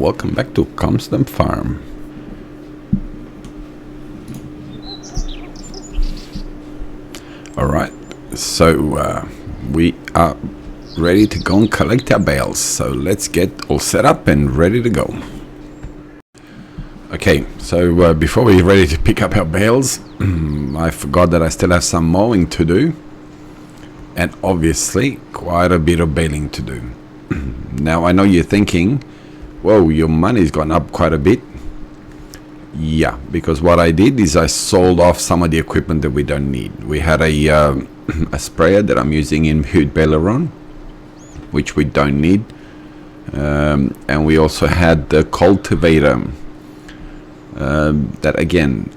welcome back to Calmsden Farm. Alright, so we are ready to go and collect our bales, so let's get all set up and ready to go. Okay, so before we're ready to pick up our bales, I forgot that I still have some mowing to do, and obviously quite a bit of baling to do. Now I know you're thinking, whoa, your money's gone up quite a bit. Yeah, because what I did is I sold off some of the equipment that we don't need. We had a sprayer that I'm using in Huge Baler on, which we don't need, and we also had the cultivator that again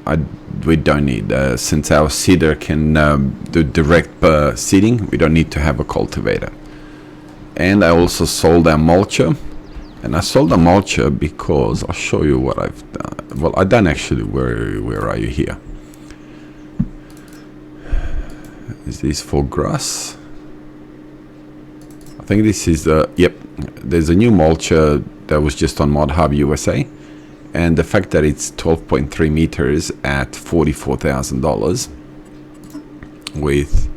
we don't need, since our seeder can do direct seeding. We don't need to have a cultivator. And I also sold our mulcher, and I sold the mulcher because I'll show you what I've done. Well, I done actually. Where are you here? Is this for grass? I think this is the, yep, there's a new mulcher that was just on Mod Hub USA, and the fact that it's 12.3 meters at $44,000 with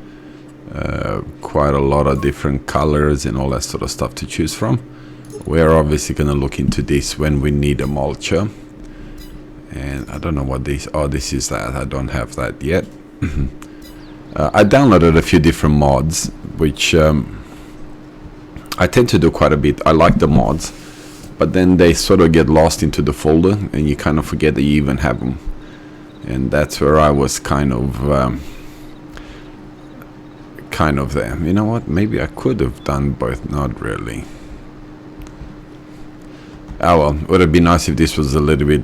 quite a lot of different colors and all that sort of stuff to choose from. We're obviously going to look into this when we need a mulcher. And I don't know what this, oh, this is that. I don't have that yet. I downloaded a few different mods, which I tend to do quite a bit. I like the mods, but then they sort of get lost into the folder and you kind of forget that you even have them. And that's where I was kind of there. You know what? Maybe I could have done both. Not really. Oh well, would have been nice if this was a little bit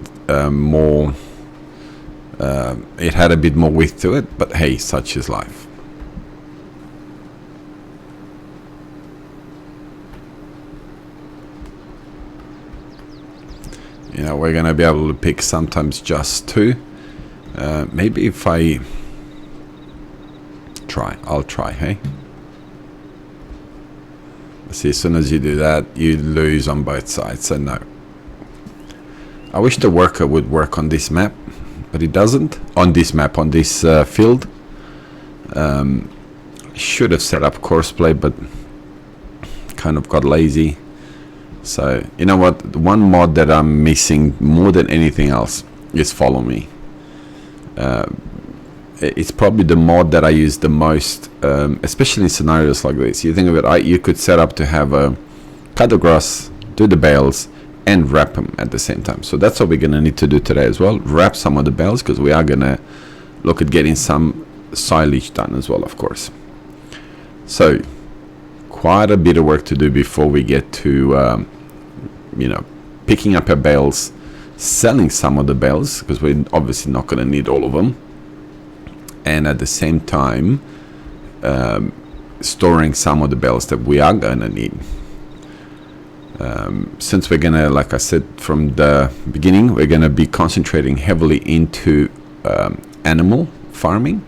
more, it had a bit more width to it, but hey, such is life. You know, we're gonna be able to pick sometimes just two. Maybe if I try, I'll try, hey? See, as soon as you do that, you lose on both sides, so no. I wish the worker would work on this map, but it doesn't. On this map, on this field. Should have set up courseplay, but kind of got lazy. So, you know what? The one mod that I'm missing more than anything else is Follow Me. It's probably the mod that I use the most, especially in scenarios like this. You think of it, you could set up to have a cut the grass, do the bales, and wrap them at the same time. So that's what we're going to need to do today as well. Wrap some of the bales, because we are going to look at getting some silage done as well, of course. So quite a bit of work to do before we get to, you know, picking up our bales, selling some of the bales, because we're obviously not going to need all of them. And at the same time, storing some of the bales that we are going to need. Since we're going to, like I said from the beginning, we're going to be concentrating heavily into animal farming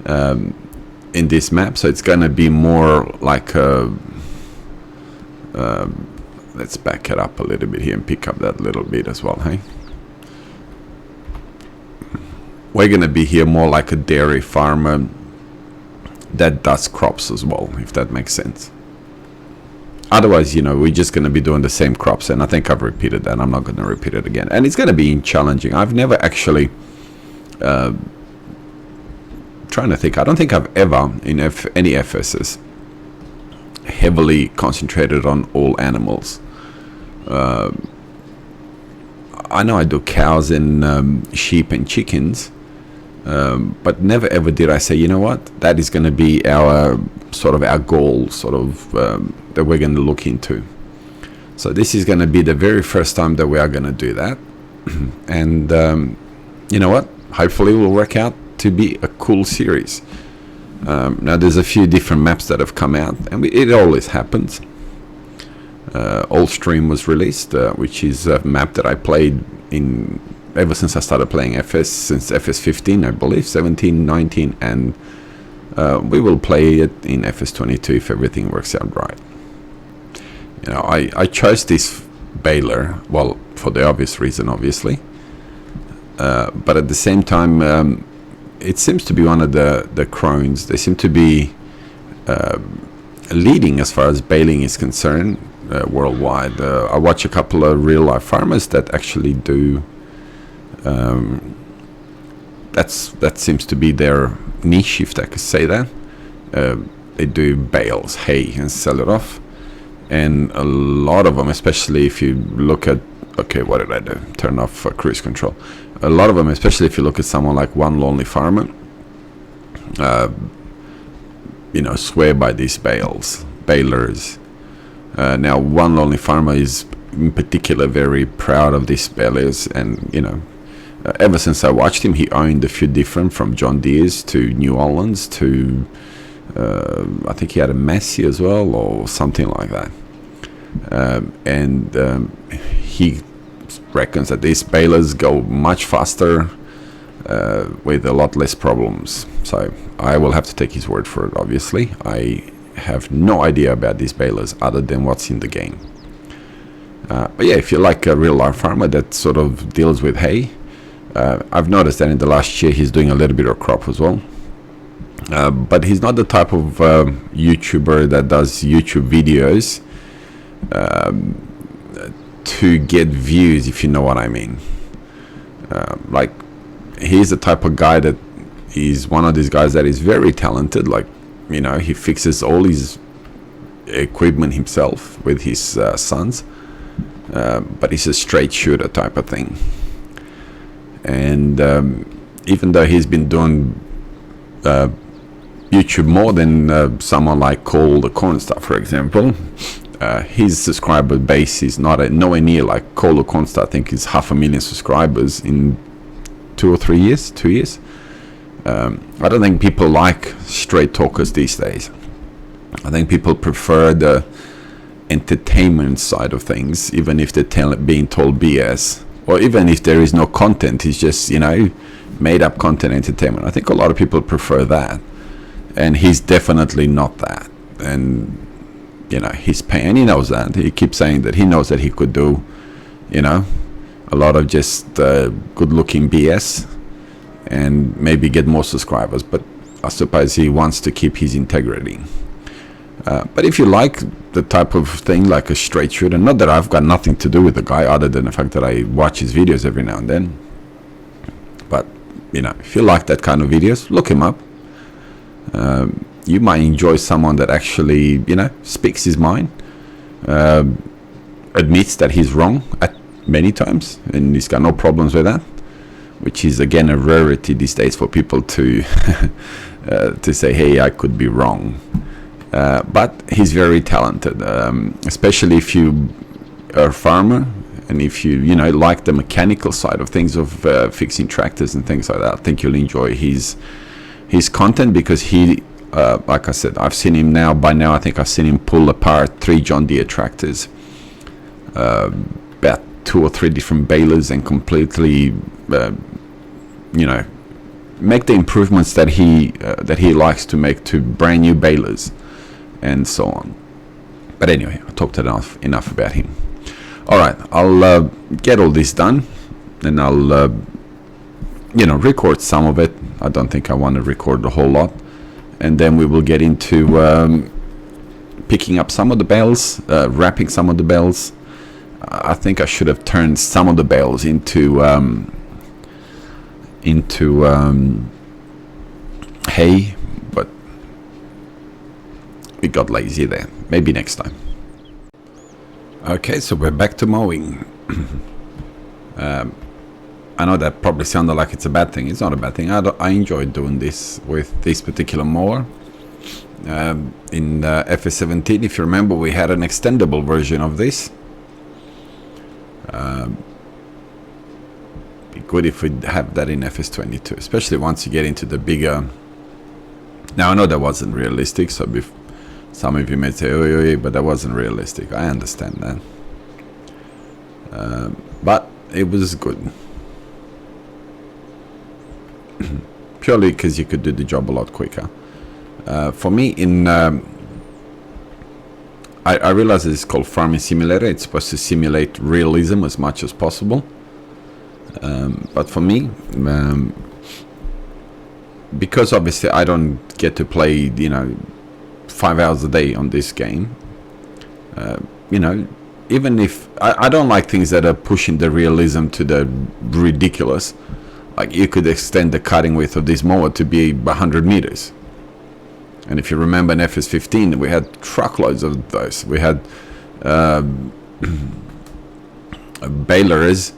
in this map. So it's going to be more like a... let's back it up a little bit here and pick up that little bit as well, hey? We're going to be here more like a dairy farmer that does crops as well, if that makes sense. Otherwise, you know, we're just going to be doing the same crops, and I think I've repeated that. I'm not going to repeat it again. And it's going to be challenging. I've never actually... trying to think. I don't think I've ever, in any FSs, heavily concentrated on all animals. I know I do cows and sheep and chickens, but never ever did I say, you know what, that is going to be our sort of our goal, sort of that we're going to look into. So this is going to be the very first time that we are going to do that, and you know what, hopefully it will work out to be a cool series. Now there's a few different maps that have come out, and it always happens. All Stream was released, which is a map that I played in ever since I started playing FS, since FS 15 I believe, 17, 19, and we will play it in FS 22 if everything works out right. You know, I chose this baler. Well, for the obvious reason, obviously. But at the same time, it seems to be one of the crones. They seem to be leading as far as baling is concerned worldwide. I watch a couple of real life farmers that actually do. That seems to be their niche, if I could say that. They do bales, hay, and sell it off. And a lot of them, especially if you look at, okay, what did I do? Turn off cruise control. A lot of them, especially if you look at someone like One Lonely Farmer, swear by these balers. Now, One Lonely Farmer is in particular very proud of these balers, and ever since I watched him, he owned a few different, from John Deere's to New Orleans to I think he had a Massey as well, or something like that. He reckons that these balers go much faster with a lot less problems. So I will have to take his word for it, obviously. I have no idea about these balers other than what's in the game. But yeah, if you're like a real life farmer that sort of deals with hay, I've noticed that in the last year he's doing a little bit of crop as well. But he's not the type of YouTuber that does YouTube videos to get views, if you know what I mean. Like, he's the type of guy that is one of these guys that is very talented. Like, he fixes all his equipment himself with his sons. But he's a straight shooter type of thing. And even though he's been doing YouTube more than someone like Cole the Cornstar, for example, his subscriber base is nowhere near like Cole the Cornstar. I think is 500,000 subscribers in 2 or 3 years. 2 years. I don't think people like straight talkers these days. I think people prefer the entertainment side of things, even if they're being told BS, or even if there is no content. It's just made up content entertainment. I think a lot of people prefer that, and he's definitely not that. And he's paying, and he knows that. He keeps saying that he knows that he could do a lot of just good looking BS and maybe get more subscribers, but I suppose he wants to keep his integrity. But if you like the type of thing, like a straight shooter, not that I've got nothing to do with the guy other than the fact that I watch his videos every now and then, but if you like that kind of videos, look him up. You might enjoy someone that actually speaks his mind, admits that he's wrong at many times, and he's got no problems with that, which is again a rarity these days for people to to say, hey, I could be wrong. But he's very talented, especially if you are a farmer and if you like the mechanical side of things, of fixing tractors and things like that. I think you'll enjoy his content, because he like I said, I've seen him by now I think I've seen him pull apart 3 John Deere tractors, about 2 or 3 different balers, and completely make the improvements that he likes to make to brand new balers and so on. But anyway, I talked enough about him. All right, I'll get all this done, and I'll record some of it. I don't think I want to record the whole lot, and then we will get into picking up some of the bales, wrapping some of the bales. I think I should have turned some of the bales into hay, but we got lazy there. Maybe next time. Okay, so we're back to mowing. I know that probably sounded like it's a bad thing. It's not a bad thing. I enjoy doing this with this particular mower. In FS17, if you remember, we had an extendable version of this. Be good if we have that in FS22, especially once you get into the bigger. Now I know that wasn't realistic, so some of you may say, oh, but that wasn't realistic. I understand that, but it was good. Purely because you could do the job a lot quicker. For me, I realize it's called Farming Simulator. It's supposed to simulate realism as much as possible. But for me, because obviously I don't get to play, 5 hours a day on this game, even if I don't like things that are pushing the realism to the ridiculous. Like, you could extend the cutting width of this mower to be 100 meters. And if you remember in FS15, we had truckloads of those. We had balers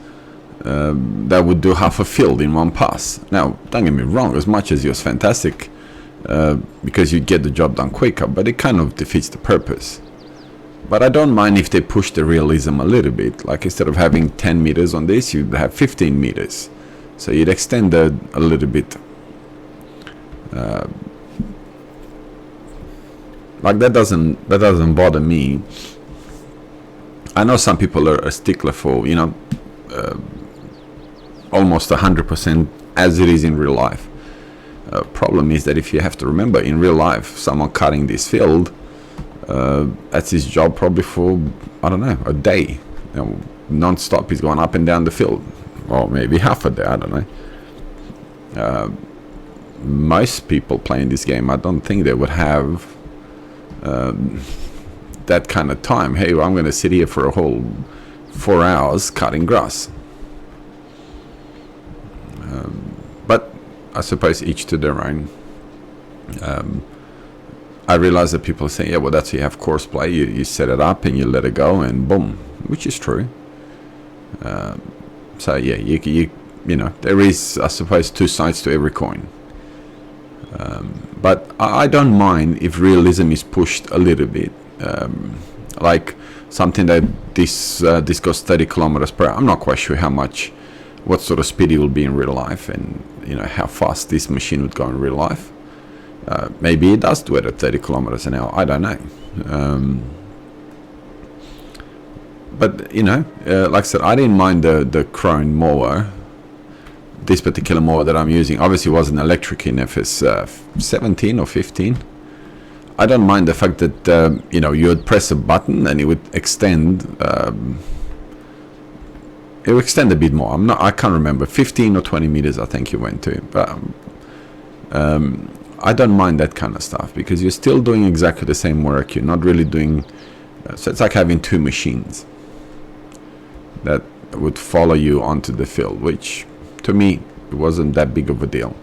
that would do half a field in one pass. Now, don't get me wrong, as much as it was fantastic, because you get the job done quicker, but it kind of defeats the purpose. But I don't mind if they push the realism a little bit. Like, instead of having 10 meters on this, you'd have 15 meters. So you'd extend it a little bit. Like, that doesn't bother me. I know some people are a stickler for, almost 100% as it is in real life. Problem is that if you have to remember, in real life, someone cutting this field, that's his job probably for, I don't know, a day. Non-stop, he's going up and down the field. Or maybe half a day, I don't know. Most people playing this game, I don't think they would have that kind of time. Hey, well, I'm going to sit here for a whole 4 hours cutting grass. But I suppose each to their own. I realize that people say, yeah, well, that's how you have course play. You set it up and you let it go and boom, which is true. So yeah, you there is, I suppose, two sides to every coin. But I don't mind if realism is pushed a little bit. Like something that this goes 30 kilometers per hour. I'm not quite sure what sort of speed it will be in real life, and how fast this machine would go in real life. Maybe it does do it at 30 kilometers an hour. I don't know. But like I said, I didn't mind the Krone mower. This particular mower that I'm using obviously was an electric in FS 17 or 15. I don't mind the fact that you would press a button and it would extend. It would extend a bit more. I can't remember, 15 or 20 meters I think you went to. But I don't mind that kind of stuff, because you're still doing exactly the same work. You're not really doing. So it's like having two machines that would follow you onto the field, which to me it wasn't that big of a deal.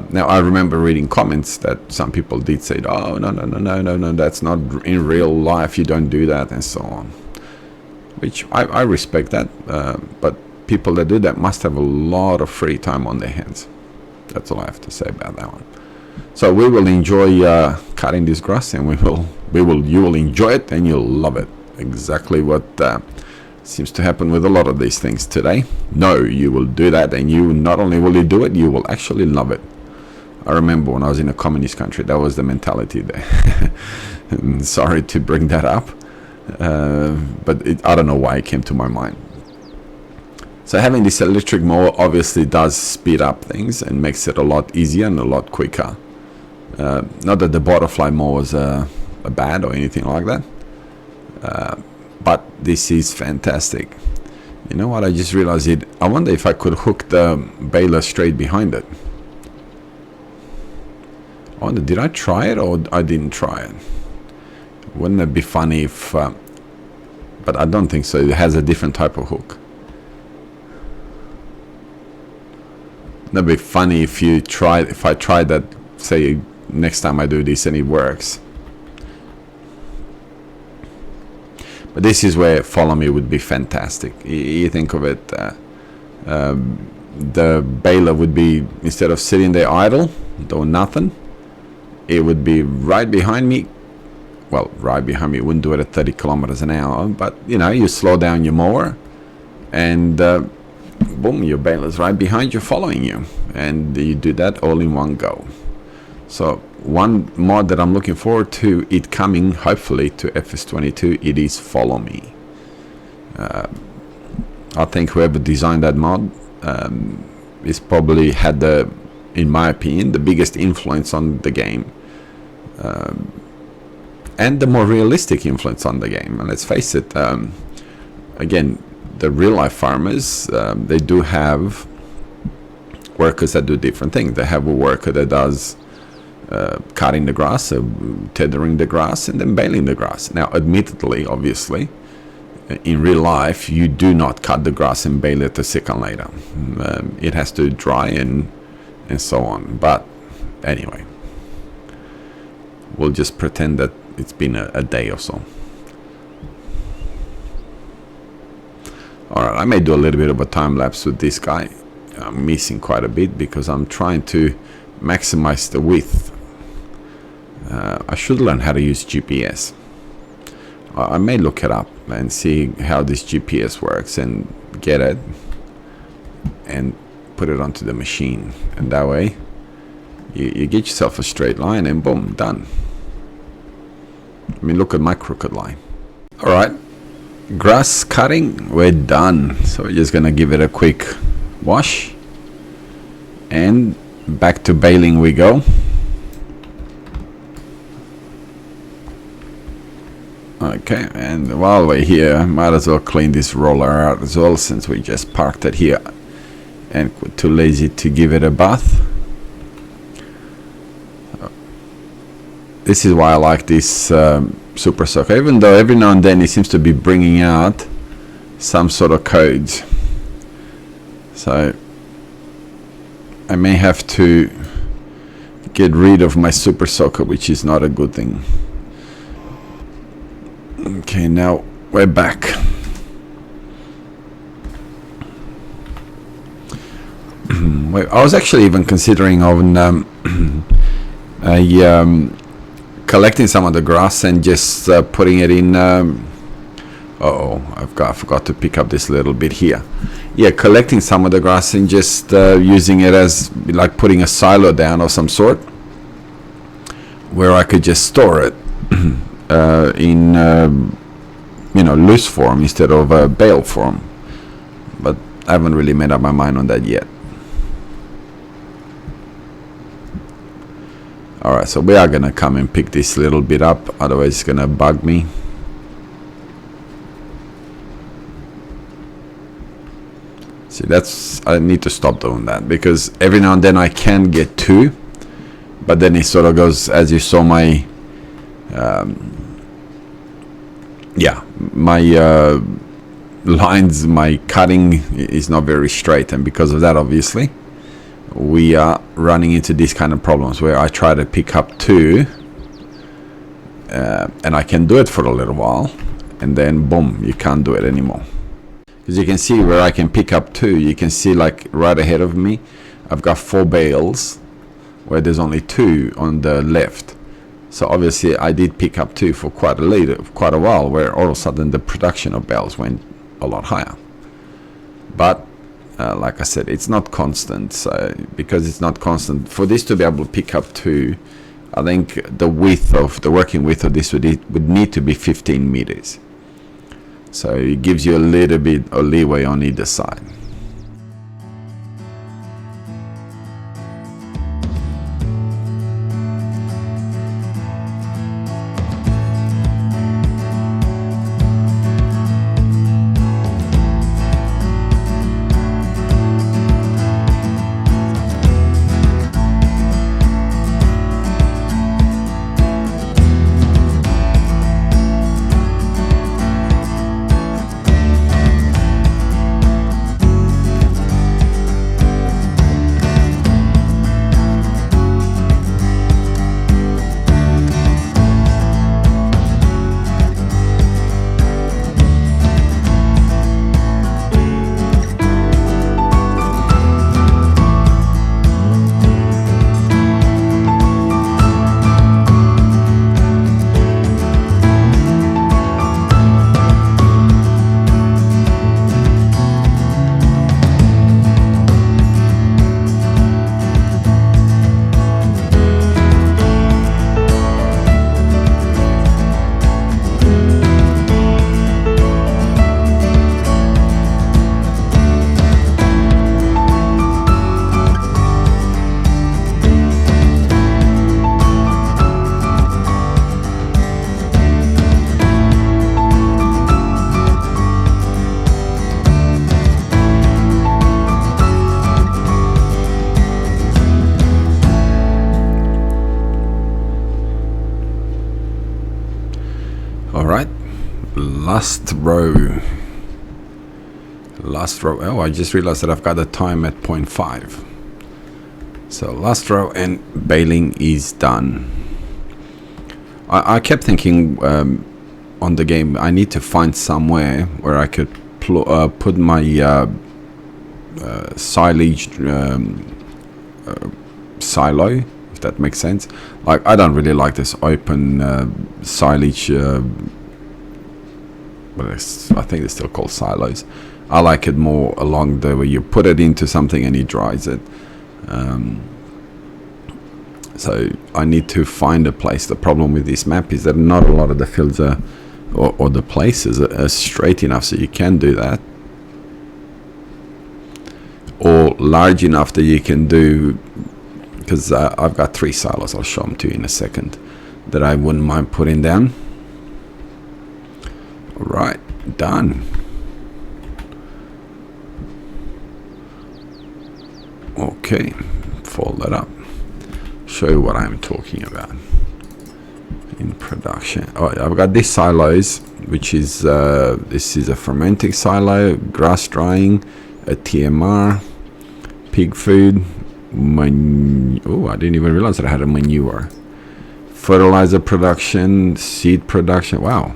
Now I remember reading comments that some people did say, oh no, that's not in real life, you don't do that, and so on, which I respect that, but people that do that must have a lot of free time on their hands. That's all I have to say about that one. So we will enjoy cutting this grass, and you will enjoy it and you'll love it. Exactly what seems to happen with a lot of these things today. No, you will do that, and you not only will you do it, you will actually love it. I remember when I was in a communist country, that was the mentality there. Sorry to bring that up, but I don't know why it came to my mind. So having this electric mower obviously does speed up things and makes it a lot easier and a lot quicker. Not that the butterfly mowers are bad or anything like that, but this is fantastic. You know what, I just realized I wonder if I could hook the baler straight behind it. I wonder, did I try it or I didn't try it? Wouldn't it be funny if but I don't think so. It has a different type of hook. That'd be funny if I tried that, say next time I do this and it works. But this is where follow me would be fantastic. You think of it, the baler would be, instead of sitting there idle doing nothing, it would be right behind me. Well, right behind me, it wouldn't do it at 30 kilometers an hour, but you slow down your mower and boom, your baler's right behind you following you, and you do that all in one go. So one mod that I'm looking forward to it coming hopefully to FS22, it is follow me. I think whoever designed that mod is probably had in my opinion, the biggest influence on the game. and the more realistic influence on the game. And let's face it, again, the real life farmers, they do have workers that do different things. They have a worker that does cutting the grass, tethering the grass, and then baling the grass. Now, admittedly, obviously, in real life, you do not cut the grass and bale it a second later. It has to dry and so on. But anyway, we'll just pretend that it's been a day or so. Alright, I may do a little bit of a time lapse with this guy. I'm missing quite a bit because I'm trying to maximize the width. I should learn how to use GPS. I may look it up and see how this GPS works and get it and put it onto the machine, and that way you get yourself a straight line and boom, done. I mean, look at my crooked line. Alright, grass cutting, we're done. So we're just gonna give it a quick wash and back to baling we go. Okay, and while we're here, might as well clean this roller out as well, since we just parked it here and we're too lazy to give it a bath. This is why I like this Super Soaker, even though every now and then it seems to be bringing out some sort of codes. So I may have to get rid of my Super Soaker, which is not a good thing. Okay, now we're back. I was actually even considering on collecting some of the grass and just putting it in. I forgot to pick up this little bit here. Yeah, collecting some of the grass and just using it as like putting a silo down of some sort, where I could just store it in loose form instead of bale form. But I haven't really made up my mind on that yet. Alright, so we are gonna come and pick this little bit up, otherwise it's gonna bug me. See, I need to stop doing that, because every now and then I can get two, but then it sort of goes, as you saw my my lines, my cutting is not very straight, and because of that, obviously, we are running into these kind of problems where I try to pick up two and I can do it for a little while, and then boom, you can't do it anymore. Because you can see where I can pick up two, you can see like right ahead of me I've got 4 bales where there's only 2 on the left. So obviously I did pick up 2 for quite a while, where all of a sudden the production of bales went a lot higher. But like I said, it's not constant. So because it's not constant, for this to be able to pick up 2, I think the working width of this would need to be 15 meters. So it gives you a little bit of leeway on either side. last row. Last row. Oh, I just realized that I've got the time at 0.5. So last row and baling is done. I kept thinking on the game I need to find somewhere where I could put my silage silo, if that makes sense. Like, I don't really like this open silage. I think they're still called silos. I like it more along the way you put it into something and it dries it. So I need to find a place. The problem with this map is that not a lot of the fields are, or the places are straight enough so you can do that, or large enough that you can do, because I've got 3 silos, I'll show them to you in a second, that I wouldn't mind putting down. Alright, done. Okay, fold that up. Show you what I'm talking about in production. Oh, I've got these silos, which is this is a fermenting silo, grass drying, a TMR, pig food, oh, I didn't even realize that I had a manure, fertilizer production, seed production. Wow,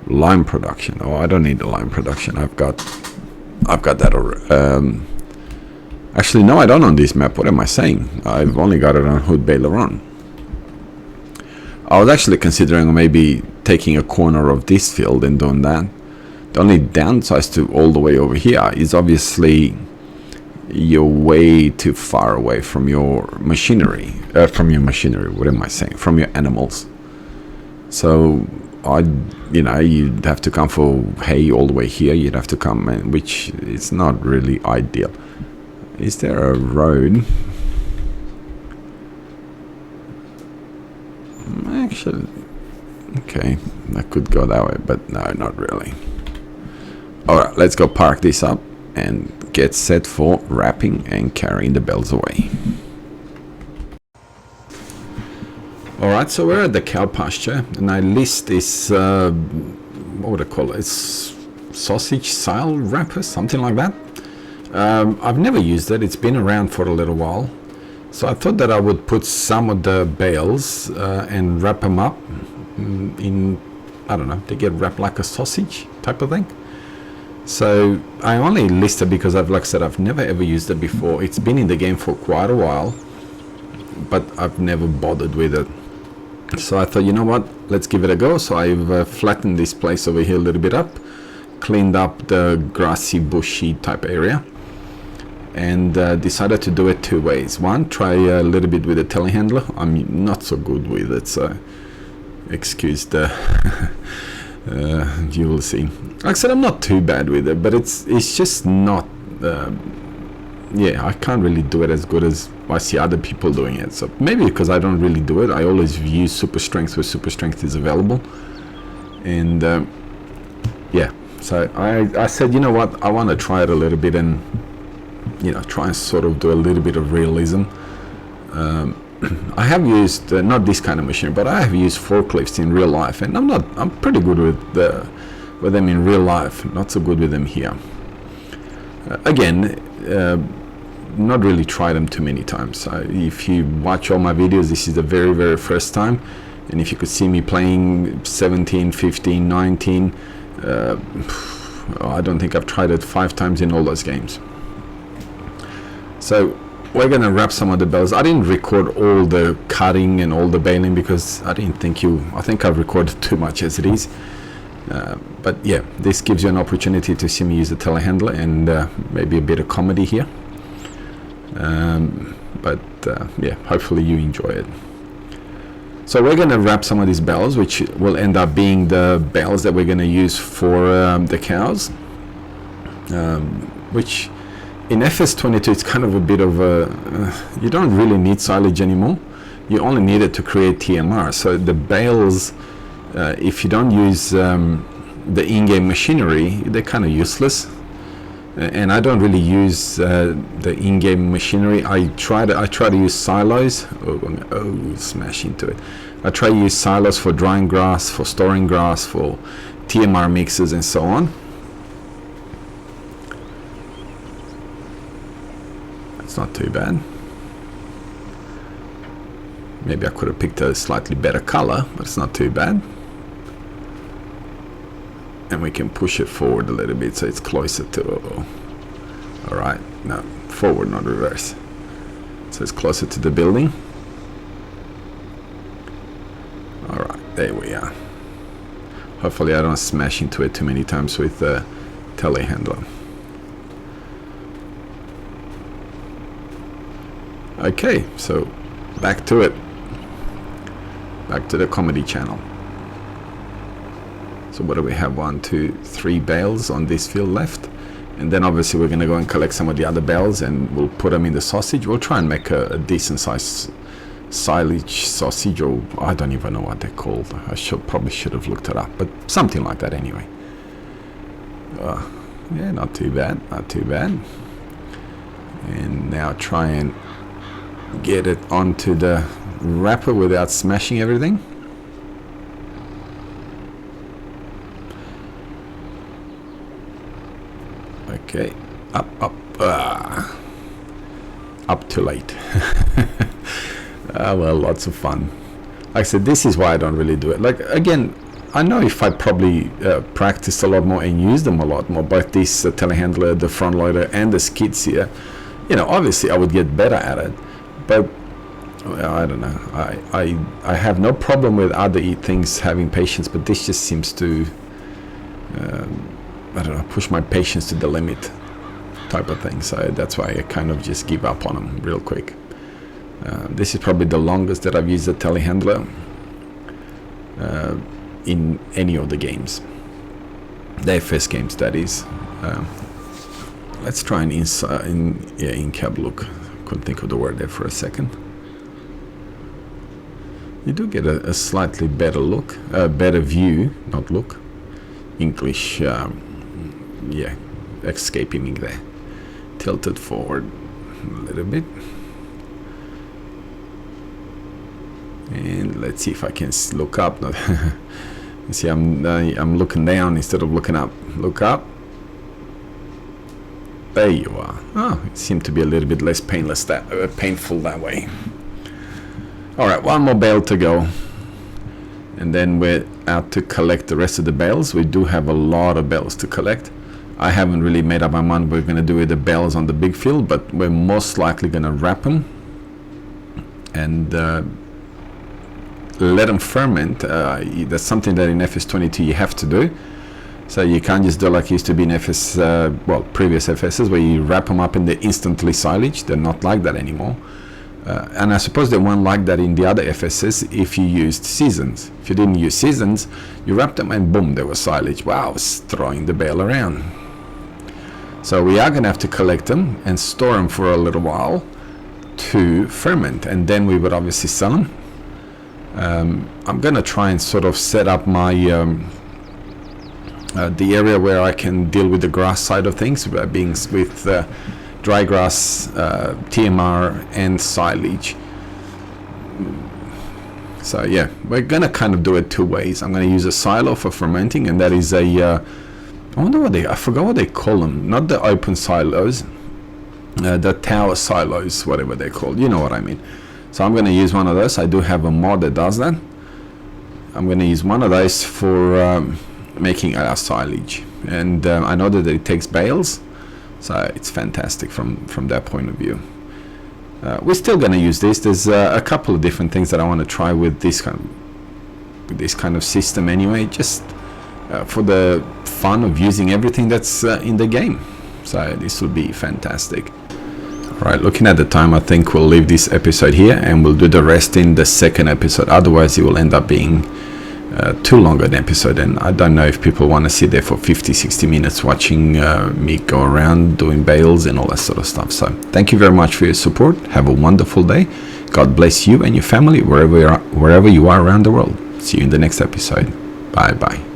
lime production. Oh, I don't need the lime production. I've got that already. Actually, no, I don't on this map. What am I saying? I've only got it on Hood Baler on. I was actually considering maybe taking a corner of this field and doing that. The only downside to all the way over here is obviously you're way too far away from your machinery. What am I saying? From your animals. So you'd have to come for hay all the way here. You'd have to come, which is not really ideal. Is there a road? Actually, okay, I could go that way, but no, not really. Alright, let's go park this up and get set for wrapping and carrying the bales away. Alright, so we're at the cow pasture, and I list this, what would I call it? It's sausage style wrapper, something like that. I've never used it. It's been around for a little while, so I thought that I would put some of the bales and wrap them up in, I don't know, they get wrapped like a sausage type of thing. So I only listed because like I said, I've never ever used it before. It's been in the game for quite a while, but I've never bothered with it. So I thought, you know what, let's give it a go. So I've flattened this place over here a little bit up, cleaned up the grassy bushy type area, and decided to do it 2 ways. One, try a little bit with the telehandler. I'm not so good with it, so excuse the you will see. Like I said, I'm not too bad with it, but it's just not yeah, I can't really do it as good as I see other people doing it. So maybe because I don't really do it, I always use super strength where super strength is available. And yeah, so I said, you know what, I want to try it a little bit and, you know, try and sort of do a little bit of realism. I have used not this kind of machine, but I have used forklifts in real life, and I'm pretty good with them in real life, not so good with them here. Again, not really tried them too many times. If you watch all my videos, this is the very, very first time, and if you could see me playing 17, 15, 19, I don't think I've tried it 5 times in all those games. So we're gonna wrap some of the bales. I didn't record all the cutting and all the baling because I didn't think I think I've recorded too much as it is. But yeah, this gives you an opportunity to see me use the telehandler and maybe a bit of comedy here. But yeah, hopefully you enjoy it. So we're gonna wrap some of these bales, which will end up being the bales that we're gonna use for the cows, which in FS22 it's kind of a bit of a you don't really need silage anymore. You only need it to create TMR. So the bales, if you don't use the in-game machinery, they're kind of useless. And I don't really use the in-game machinery. I try to use silos. Oh, smash into it. I try to use silos for drying grass, for storing grass, for TMR mixes and so on. It's not too bad. Maybe I could have picked a slightly better color, but it's not too bad. And we can push it forward a little bit so it's closer to, alright, no, forward, not reverse. So it's closer to the building. Alright, there we are. Hopefully I don't smash into it too many times with the telehandler. Okay, so back to it. Back to the comedy channel. So what do we have? 1, 2, 3 bales on this field left. And then obviously we're going to go and collect some of the other bales and we'll put them in the sausage. We'll try and make a decent size silage sausage, or I don't even know what they're called. I probably should have looked it up, but something like that anyway. Yeah, not too bad, not too bad. And now try and get it onto the wrapper without smashing everything. Okay, up, up too late. Well, lots of fun. Like I said, this is why I don't really do it. Like, again, I know if I probably practiced a lot more and used them a lot more, both this telehandler, the front loader, and the skids here, you know, obviously I would get better at it. But well, I don't know. I have no problem with other things having patience, but this just seems to I don't know, push my patience to the limit type of thing. So that's why I kind of just give up on them real quick. This is probably the longest that I've used the telehandler in any of the games, the FS games, that is. Let's try an in-cab look. Couldn't think of the word there for a second. You do get a slightly better look, better view, not look. English, yeah, escaping me there. Tilted forward a little bit. And let's see if I can look up. See, I'm looking down instead of looking up. Look up. There you are. Oh, it seemed to be a little bit less painful that way. All right, one more bale to go, and then we're out to collect the rest of the bales. We do have a lot of bales to collect. I haven't really made up my mind what we're going to do with the bales on the big field, but we're most likely going to wrap them and let them ferment. That's something that in FS22 you have to do. So you can't just do like it used to be in FS, well, previous FSs, where you wrap them up and they instantly silage. They're not like that anymore. And I suppose they weren't like that in the other FSs if you used seasons. If you didn't use seasons, you wrapped them and boom, they were silage. Wow, it's throwing the bale around. So we are going to have to collect them and store them for a little while to ferment, and then we would obviously sell them. I'm going to try and sort of set up my the area where I can deal with the grass side of things, being with dry grass, TMR, and silage. So yeah, we're gonna kind of do it two ways. I'm gonna use a silo for fermenting, and that is a I wonder what I forgot what they call them. Not the open silos, the tower silos, whatever they're called. You know what I mean. So I'm gonna use one of those. I do have a mod that does that. I'm gonna use one of those for making our silage, and I know that it takes bales. So it's fantastic from that point of view. We're still going to use this. There's a couple of different things that I want to try with this kind of system anyway, just for the fun of using everything that's in the game. So this will be fantastic. Alright, looking at the time, I think we'll leave this episode here and we'll do the rest in the second episode. Otherwise it will end up being too long an episode, and I don't know if people want to sit there for 50-60 minutes watching me go around doing bales and all that sort of stuff. So thank you very much for your support. Have a wonderful day. God bless you and your family wherever you are around the world. See you in the next episode. Bye bye.